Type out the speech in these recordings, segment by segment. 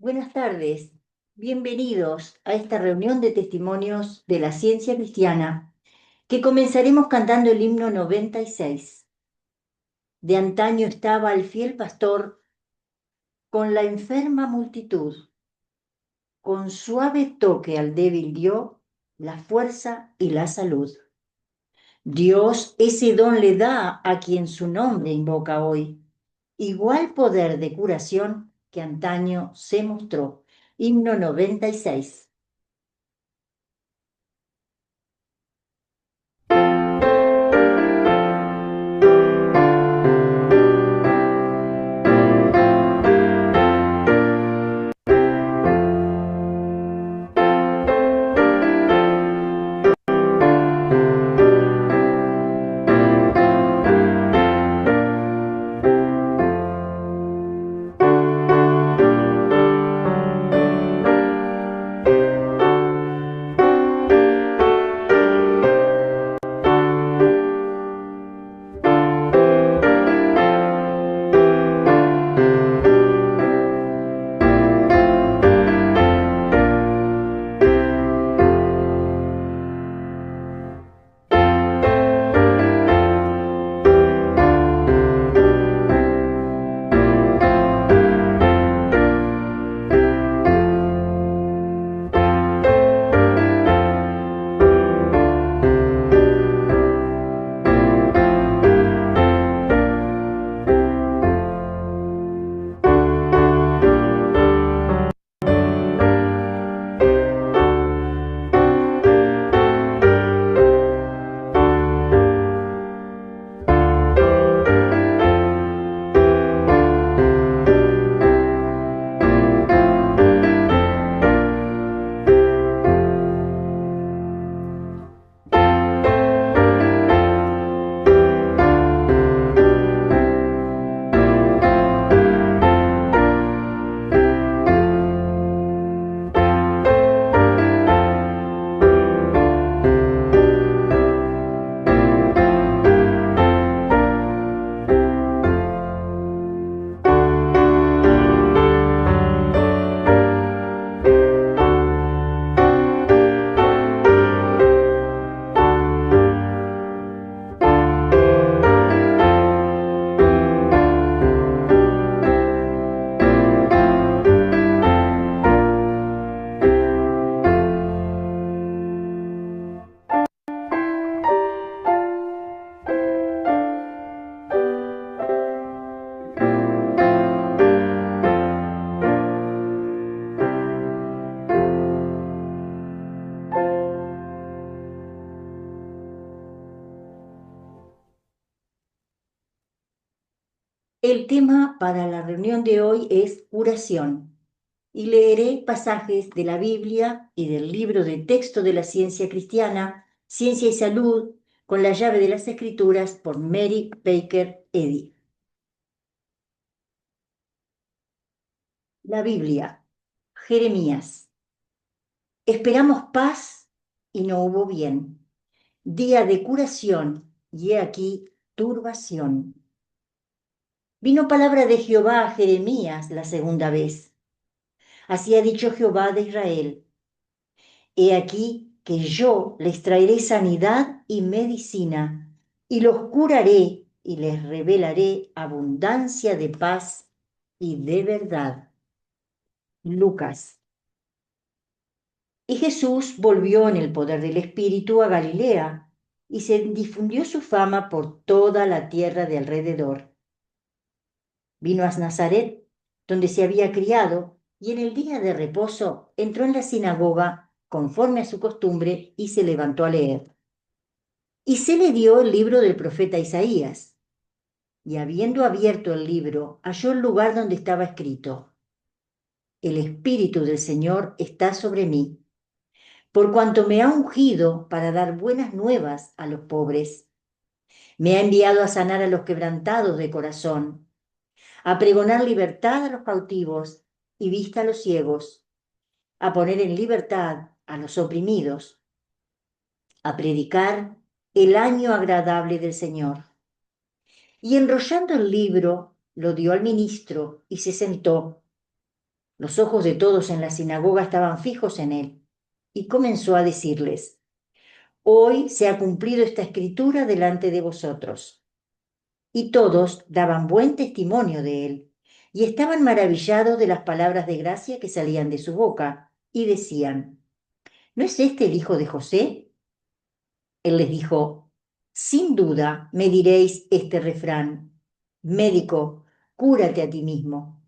Buenas tardes, bienvenidos a esta reunión de testimonios de la ciencia cristiana que comenzaremos cantando el himno 96. De antaño estaba el fiel pastor con la enferma multitud, con suave toque al débil dio la fuerza y la salud. Dios ese don le da a quien su nombre invoca hoy, igual poder de curación que antaño se mostró. Himno 96. El tema para la reunión de hoy es curación y leeré pasajes de la Biblia y del libro de texto de la ciencia cristiana, Ciencia y Salud, con la llave de las Escrituras por Mary Baker Eddy. La Biblia, Jeremías. Esperamos paz y no hubo bien. Día de curación y he aquí turbación. Vino palabra de Jehová a Jeremías la segunda vez. Así ha dicho Jehová de Israel: He aquí que yo les traeré sanidad y medicina, y los curaré y les revelaré abundancia de paz y de verdad. Lucas. Y Jesús volvió en el poder del Espíritu a Galilea, y se difundió su fama por toda la tierra de alrededor. Vino a Nazaret, donde se había criado, y en el día de reposo entró en la sinagoga conforme a su costumbre y se levantó a leer. Y se le dio el libro del profeta Isaías, y habiendo abierto el libro, halló el lugar donde estaba escrito: El Espíritu del Señor está sobre mí, por cuanto me ha ungido para dar buenas nuevas a los pobres. Me ha enviado a sanar a los quebrantados de corazón, a pregonar libertad a los cautivos y vista a los ciegos, a poner en libertad a los oprimidos, a predicar el año agradable del Señor. Y enrollando el libro, lo dio al ministro y se sentó. Los ojos de todos en la sinagoga estaban fijos en él, y comenzó a decirles: Hoy se ha cumplido esta escritura delante de vosotros. Y todos daban buen testimonio de él, y estaban maravillados de las palabras de gracia que salían de su boca, y decían: ¿No es este el hijo de José? Él les dijo: Sin duda me diréis este refrán: Médico, cúrate a ti mismo.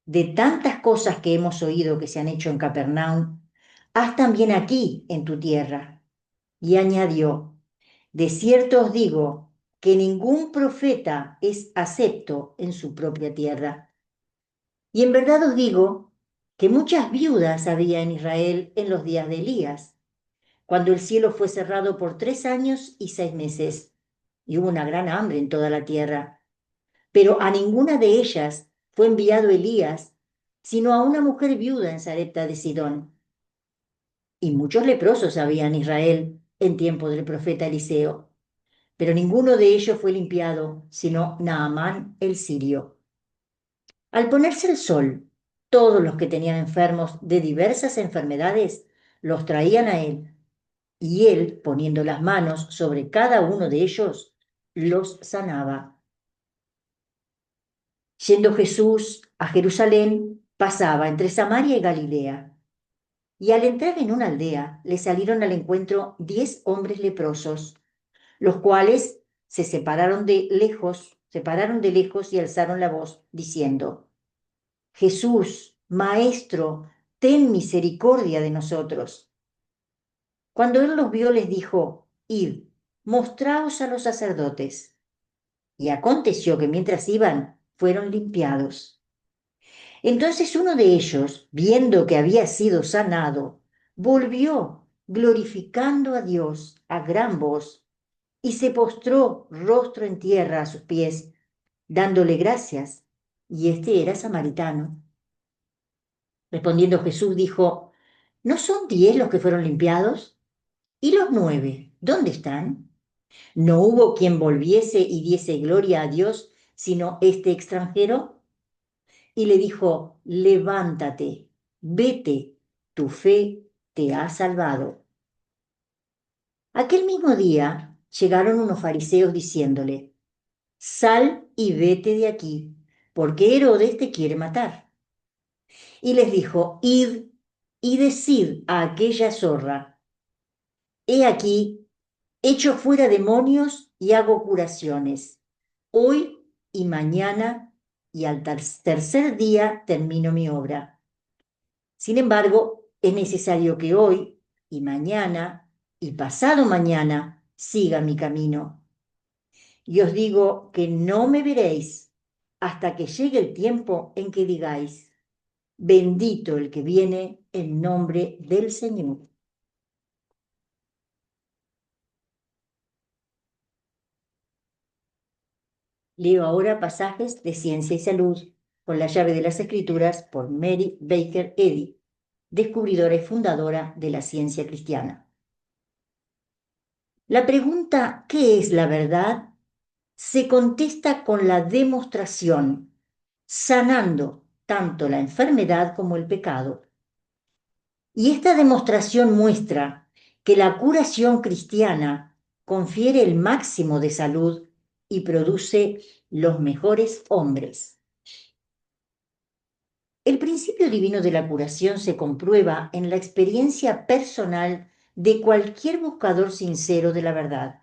De tantas cosas que hemos oído que se han hecho en Capernaum, haz también aquí en tu tierra. Y añadió: De cierto os digo que ningún profeta es acepto en su propia tierra. Y en verdad os digo que muchas viudas había en Israel en los días de Elías, cuando el cielo fue cerrado por 3 años y 6 meses, y hubo una gran hambre en toda la tierra. Pero a ninguna de ellas fue enviado Elías, sino a una mujer viuda en Sarepta de Sidón. Y muchos leprosos había en Israel en tiempo del profeta Eliseo, pero ninguno de ellos fue limpiado, sino Naamán el sirio. Al ponerse el sol, todos los que tenían enfermos de diversas enfermedades los traían a él, y él, poniendo las manos sobre cada uno de ellos, los sanaba. Yendo Jesús a Jerusalén, pasaba entre Samaria y Galilea. Y al entrar en una aldea, le salieron al encuentro 10 hombres leprosos, los cuales se pararon de lejos y alzaron la voz, diciendo: Jesús, Maestro, ten misericordia de nosotros. Cuando él los vio, les dijo: Id, mostraos a los sacerdotes. Y aconteció que mientras iban, fueron limpiados. Entonces uno de ellos, viendo que había sido sanado, volvió, glorificando a Dios a gran voz, y se postró rostro en tierra a sus pies, dándole gracias. Y este era samaritano. Respondiendo Jesús dijo: ¿No son 10 los que fueron limpiados? ¿Y los 9, dónde están? ¿No hubo quien volviese y diese gloria a Dios, sino este extranjero? Y le dijo: Levántate, vete, tu fe te ha salvado. Aquel mismo día llegaron unos fariseos diciéndole: Sal y vete de aquí, porque Herodes te quiere matar. Y les dijo: Id y decid a aquella zorra: He aquí, echo fuera demonios y hago curaciones, hoy y mañana, y al tercer día termino mi obra. Sin embargo, es necesario que hoy y mañana y pasado mañana siga mi camino. Y os digo que no me veréis hasta que llegue el tiempo en que digáis: Bendito el que viene en nombre del Señor. Leo ahora pasajes de Ciencia y Salud con la llave de las Escrituras por Mary Baker Eddy, descubridora y fundadora de la ciencia cristiana. La pregunta ¿qué es la verdad? Se contesta con la demostración, sanando tanto la enfermedad como el pecado. Y esta demostración muestra que la curación cristiana confiere el máximo de salud y produce los mejores hombres. El principio divino de la curación se comprueba en la experiencia personal de cualquier buscador sincero de la verdad.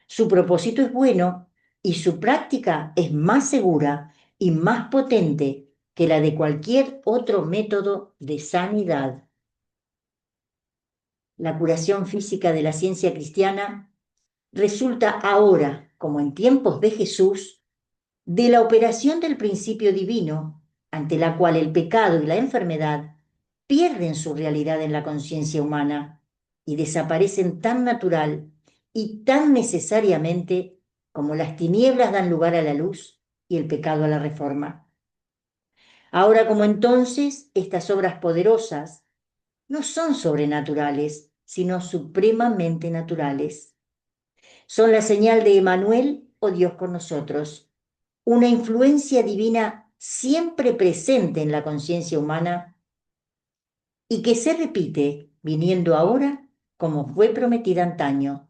Su propósito es bueno y su práctica es más segura y más potente que la de cualquier otro método de sanidad. La curación física de la ciencia cristiana resulta ahora, como en tiempos de Jesús, de la operación del principio divino, ante la cual el pecado y la enfermedad pierden su realidad en la conciencia humana y desaparecen tan natural y tan necesariamente como las tinieblas dan lugar a la luz y el pecado a la reforma. Ahora como entonces, estas obras poderosas no son sobrenaturales, sino supremamente naturales. Son la señal de Emmanuel o Dios con nosotros, una influencia divina siempre presente en la conciencia humana y que se repite viniendo ahora como fue prometida antaño,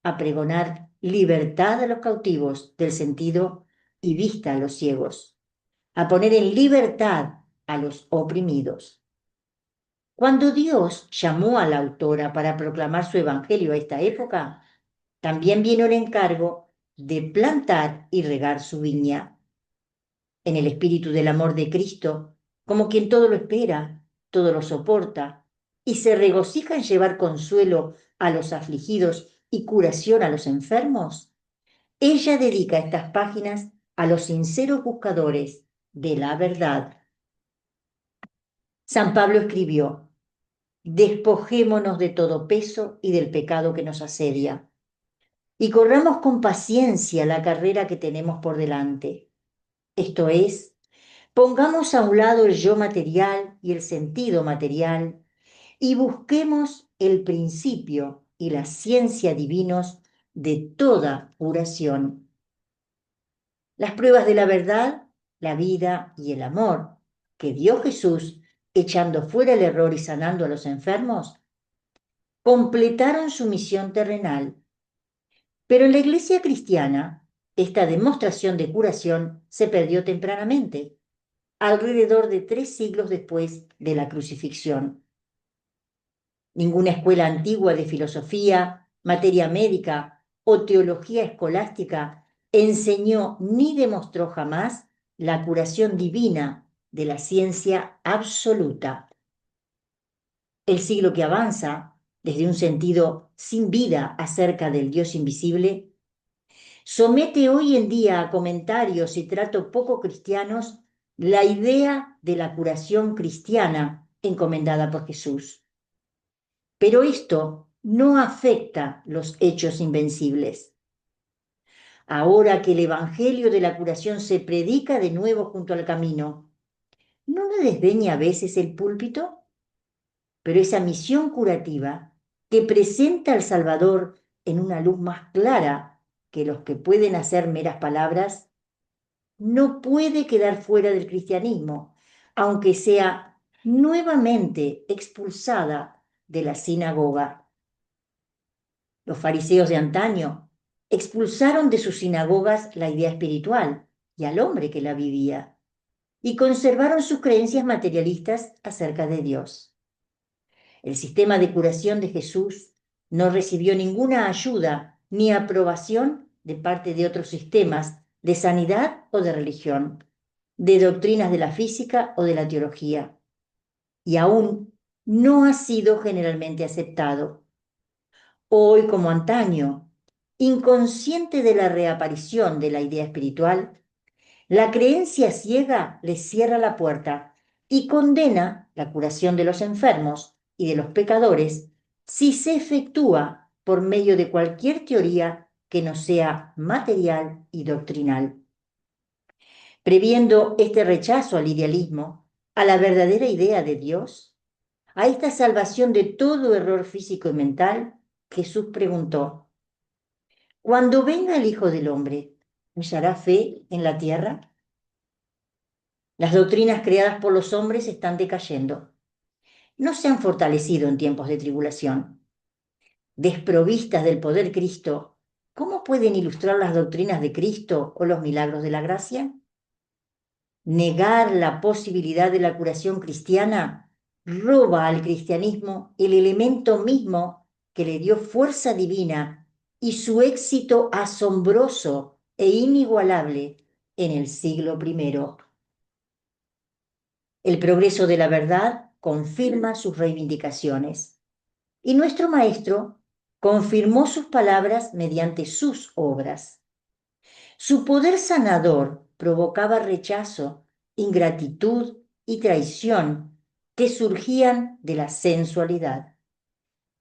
a pregonar libertad a los cautivos del sentido y vista a los ciegos, a poner en libertad a los oprimidos. Cuando Dios llamó a la autora para proclamar su evangelio a esta época, también vino el encargo de plantar y regar su viña en el espíritu del amor de Cristo, como quien todo lo espera, todo lo soporta y se regocija en llevar consuelo a los afligidos y curación a los enfermos. Ella dedica estas páginas a los sinceros buscadores de la verdad. San Pablo escribió: despojémonos de todo peso y del pecado que nos asedia, y corramos con paciencia la carrera que tenemos por delante. Esto es, pongamos a un lado el yo material y el sentido material y busquemos el principio y la ciencia divinos de toda curación. Las pruebas de la verdad, la vida y el amor que dio Jesús, echando fuera el error y sanando a los enfermos, completaron su misión terrenal. Pero en la iglesia cristiana, esta demostración de curación se perdió tempranamente, alrededor de 3 siglos después de la crucifixión. Ninguna escuela antigua de filosofía, materia médica o teología escolástica enseñó ni demostró jamás la curación divina de la ciencia absoluta. El siglo que avanza, desde un sentido sin vida acerca del Dios invisible, somete hoy en día a comentarios y trato poco cristianos la idea de la curación cristiana encomendada por Jesús. Pero esto no afecta los hechos invencibles. Ahora que el Evangelio de la curación se predica de nuevo junto al camino, ¿no le desdeña a veces el púlpito? Pero esa misión curativa que presenta al Salvador en una luz más clara que los que pueden hacer meras palabras, no puede quedar fuera del cristianismo, aunque sea nuevamente expulsada de la sinagoga. Los fariseos de antaño expulsaron de sus sinagogas la idea espiritual y al hombre que la vivía, y conservaron sus creencias materialistas acerca de Dios. El sistema de curación de Jesús no recibió ninguna ayuda ni aprobación de parte de otros sistemas de sanidad o de religión, de doctrinas de la física o de la teología, y aún no ha sido generalmente aceptado. Hoy, como antaño, inconsciente de la reaparición de la idea espiritual, la creencia ciega le cierra la puerta y condena la curación de los enfermos y de los pecadores si se efectúa por medio de cualquier teoría que no sea material y doctrinal. Previendo este rechazo al idealismo, a la verdadera idea de Dios, a esta salvación de todo error físico y mental, Jesús preguntó: cuando venga el Hijo del Hombre, ¿hallará fe en la tierra? Las doctrinas creadas por los hombres están decayendo. No se han fortalecido en tiempos de tribulación. Desprovistas del poder Cristo, ¿cómo pueden ilustrar las doctrinas de Cristo o los milagros de la gracia? Negar la posibilidad de la curación cristiana roba al cristianismo el elemento mismo que le dio fuerza divina y su éxito asombroso e inigualable en el siglo I. El progreso de la verdad confirma sus reivindicaciones y nuestro Maestro confirmó sus palabras mediante sus obras. Su poder sanador provocaba rechazo, ingratitud y traición que surgían de la sensualidad.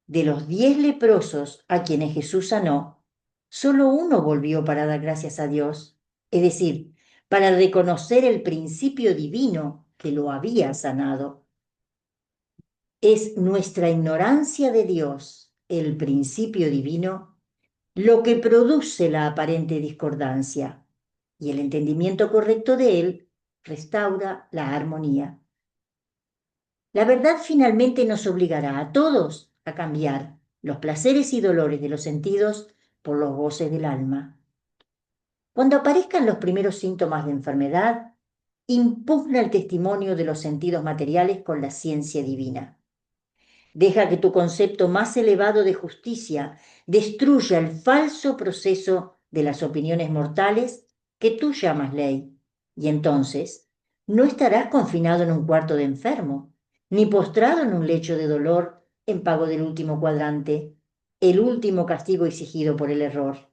De los 10 leprosos a quienes Jesús sanó, solo uno volvió para dar gracias a Dios, es decir, para reconocer el principio divino que lo había sanado. Es nuestra ignorancia de Dios, el principio divino, lo que produce la aparente discordancia, y el entendimiento correcto de él restaura la armonía. La verdad finalmente nos obligará a todos a cambiar los placeres y dolores de los sentidos por los goces del alma. Cuando aparezcan los primeros síntomas de enfermedad, impugna el testimonio de los sentidos materiales con la ciencia divina. Deja que tu concepto más elevado de justicia destruya el falso proceso de las opiniones mortales que tú llamas ley. Y entonces no estarás confinado en un cuarto de enfermo, ni postrado en un lecho de dolor en pago del último cuadrante, el último castigo exigido por el error.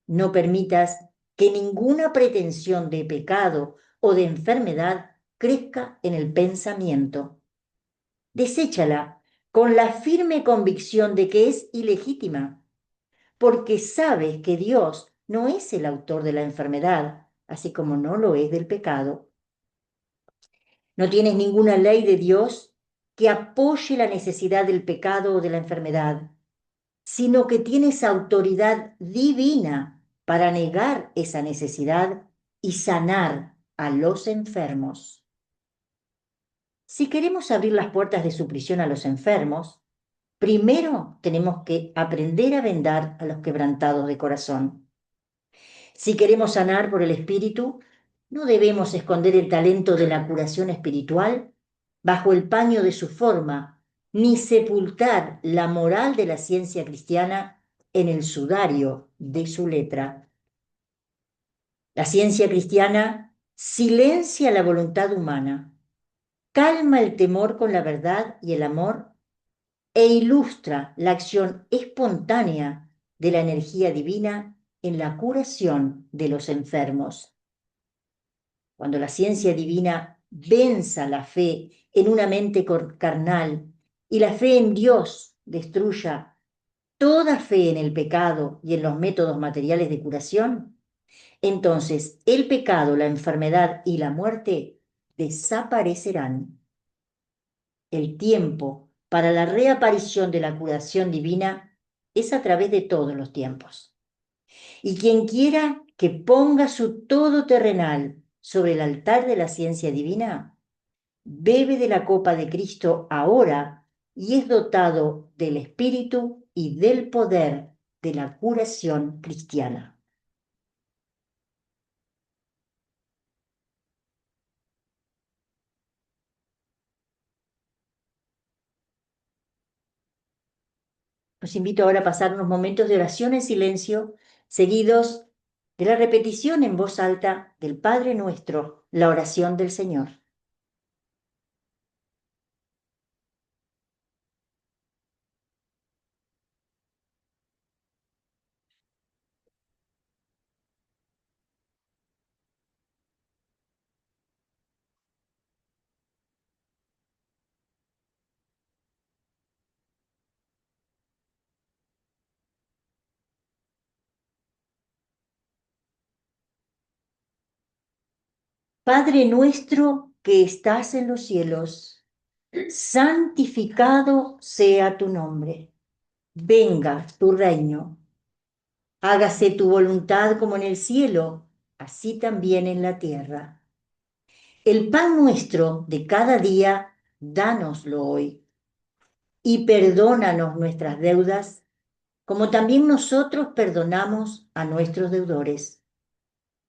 No permitas que ninguna pretensión de pecado o de enfermedad crezca en el pensamiento. Deséchala con la firme convicción de que es ilegítima, porque sabes que Dios no es el autor de la enfermedad, así como no lo es del pecado. No tienes ninguna ley de Dios que apoye la necesidad del pecado o de la enfermedad, sino que tienes autoridad divina para negar esa necesidad y sanar a los enfermos. Si queremos abrir las puertas de su prisión a los enfermos, primero tenemos que aprender a vendar a los quebrantados de corazón. Si queremos sanar por el Espíritu, no debemos esconder el talento de la curación espiritual bajo el paño de su forma, ni sepultar la moral de la ciencia cristiana en el sudario de su letra. La ciencia cristiana silencia la voluntad humana, calma el temor con la verdad y el amor e ilustra la acción espontánea de la energía divina en la curación de los enfermos. Cuando la ciencia divina venza la fe en una mente carnal y la fe en Dios destruya toda fe en el pecado y en los métodos materiales de curación, entonces el pecado, la enfermedad y la muerte desaparecerán. El tiempo para la reaparición de la curación divina es a través de todos los tiempos. Y quien quiera que ponga su todo terrenal sobre el altar de la ciencia divina, bebe de la copa de Cristo ahora y es dotado del espíritu y del poder de la curación cristiana. Los invito ahora a pasar unos momentos de oración en silencio, seguidos de la repetición en voz alta del Padre Nuestro, la oración del Señor. Padre nuestro que estás en los cielos, santificado sea tu nombre. Venga tu reino. Hágase tu voluntad como en el cielo, así también en la tierra. El pan nuestro de cada día, dánoslo hoy. Y perdónanos nuestras deudas, como también nosotros perdonamos a nuestros deudores.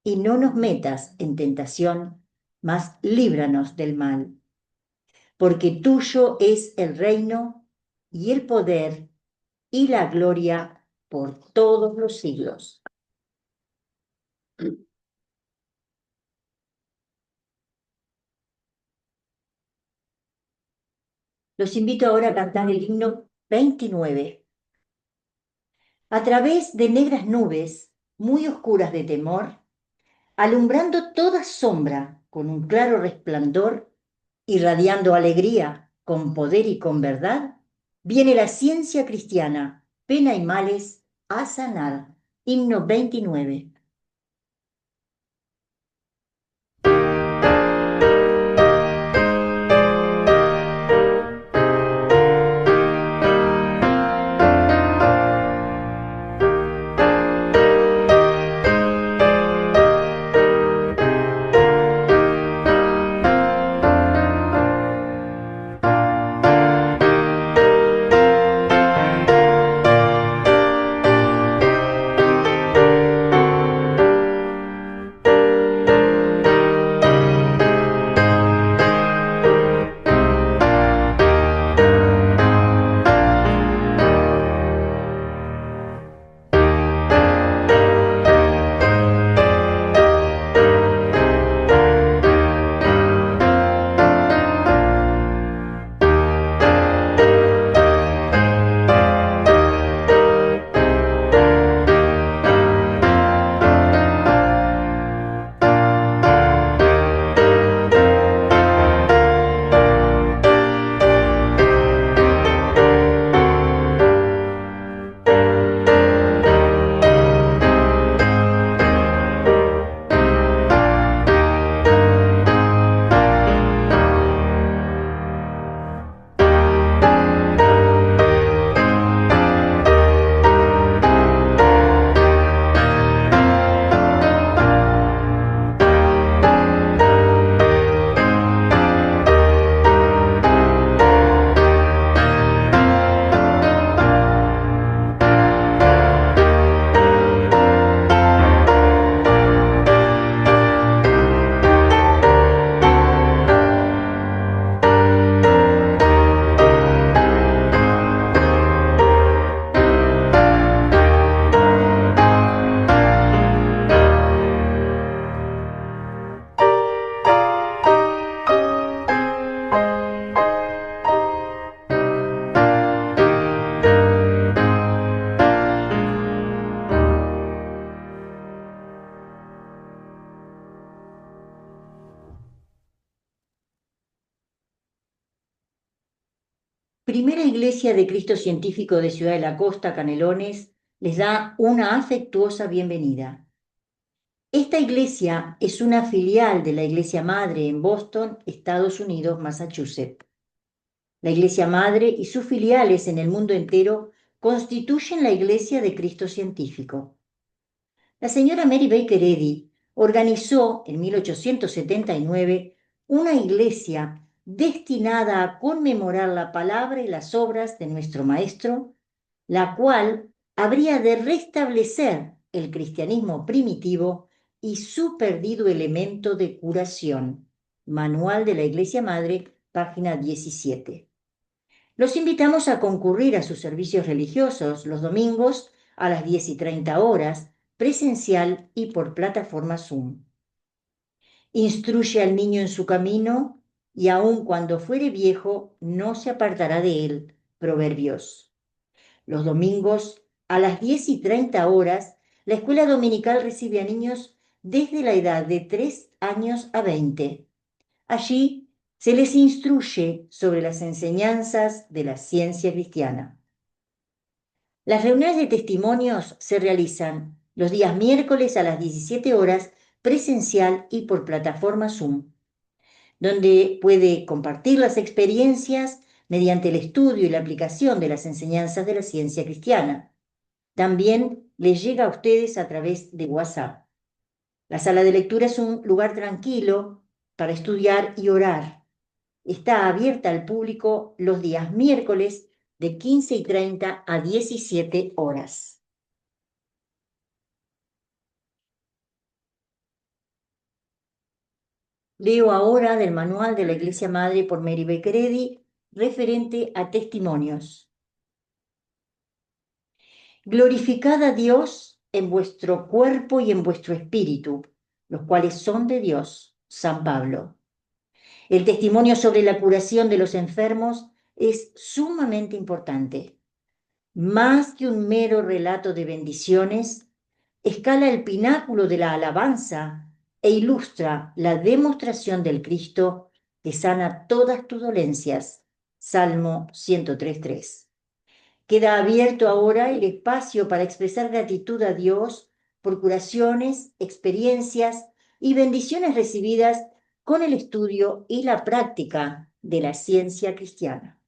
Y no nos metas en tentación, mas líbranos del mal. Porque tuyo es el reino y el poder y la gloria por todos los siglos. Los invito ahora a cantar el himno 29. A través de negras nubes, muy oscuras de temor, alumbrando toda sombra con un claro resplandor, irradiando alegría con poder y con verdad, viene la ciencia cristiana, pena y males a sanar. Himno 29. Primera Iglesia de Cristo Científico de Ciudad de la Costa, Canelones, les da una afectuosa bienvenida. Esta iglesia es una filial de la Iglesia Madre en Boston, Estados Unidos, Massachusetts. La Iglesia Madre y sus filiales en el mundo entero constituyen la Iglesia de Cristo Científico. La señora Mary Baker Eddy organizó en 1879 una iglesia destinada a conmemorar la palabra y las obras de nuestro Maestro, la cual habría de restablecer el cristianismo primitivo y su perdido elemento de curación. Manual de la Iglesia Madre, página 17. Los invitamos a concurrir a sus servicios religiosos los domingos a las 10:30 presencial y por plataforma Zoom. Instruye al niño en su camino y aun cuando fuere viejo no se apartará de él. Proverbios. Los domingos a las 10:30 la escuela dominical recibe a niños desde la edad de 3 años a 20. Allí se les instruye sobre las enseñanzas de la ciencia cristiana. Las reuniones de testimonios se realizan los días miércoles a las 17 presencial y por plataforma Zoom, donde puede compartir las experiencias mediante el estudio y la aplicación de las enseñanzas de la ciencia cristiana. También les llega a ustedes a través de WhatsApp. La sala de lectura es un lugar tranquilo para estudiar y orar. Está abierta al público los días miércoles de 15:30 a 17 horas. Leo ahora del manual de la Iglesia Madre por Mary Baker Eddy, referente a testimonios. Glorificad a Dios en vuestro cuerpo y en vuestro espíritu, los cuales son de Dios. San Pablo. El testimonio sobre la curación de los enfermos es sumamente importante. Más que un mero relato de bendiciones, escala el pináculo de la alabanza e ilustra la demostración del Cristo que sana todas tus dolencias. Salmo 103:3. Queda abierto ahora el espacio para expresar gratitud a Dios por curaciones, experiencias y bendiciones recibidas con el estudio y la práctica de la ciencia cristiana.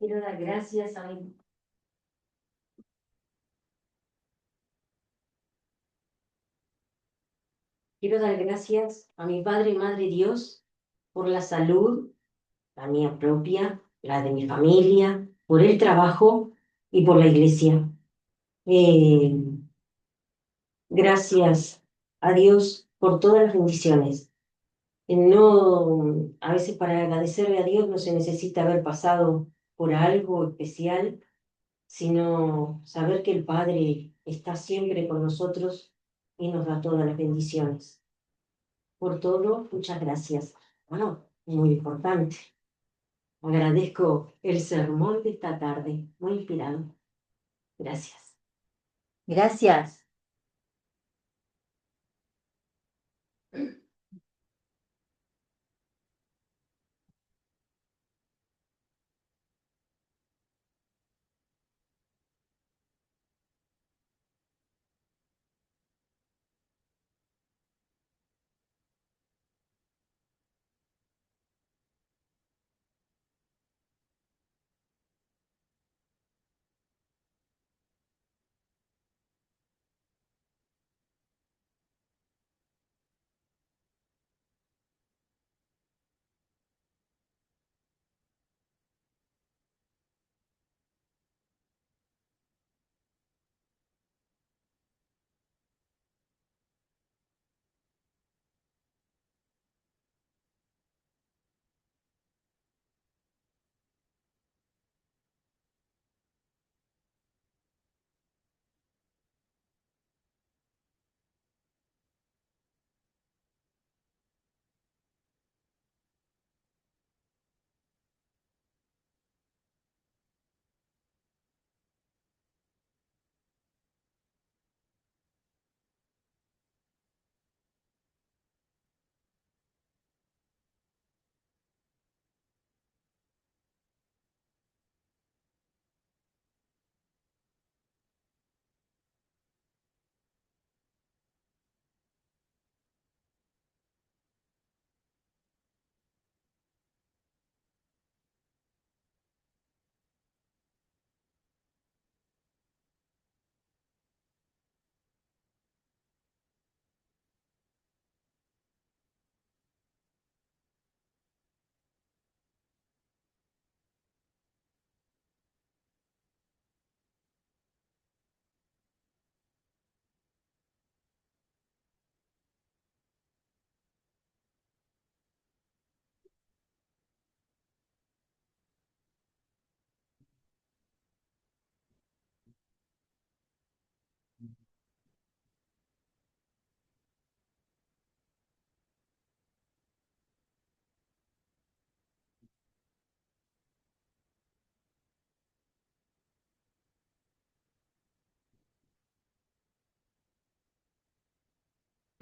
Quiero dar gracias a mi Quiero dar gracias a mi Padre y Madre Dios por la salud, la mía propia, la de mi familia, por el trabajo y por la iglesia. Eh, Gracias a Dios por todas las bendiciones. No, a veces para agradecerle a Dios no se necesita haber pasado por algo especial, sino saber que el Padre está siempre con nosotros y nos da todas las bendiciones. Por todo, muchas gracias. Bueno, muy importante. Agradezco el sermón de esta tarde, muy inspirado. Gracias. Gracias.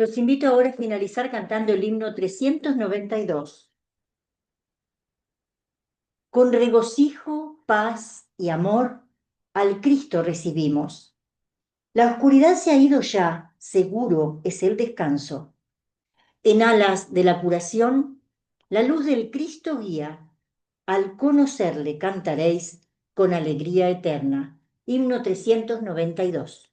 Los invito ahora a finalizar cantando el himno 392. Con regocijo, paz y amor, al Cristo recibimos. La oscuridad se ha ido ya, seguro es el descanso. En alas de la curación, la luz del Cristo guía. Al conocerle cantaréis con alegría eterna. Himno 392.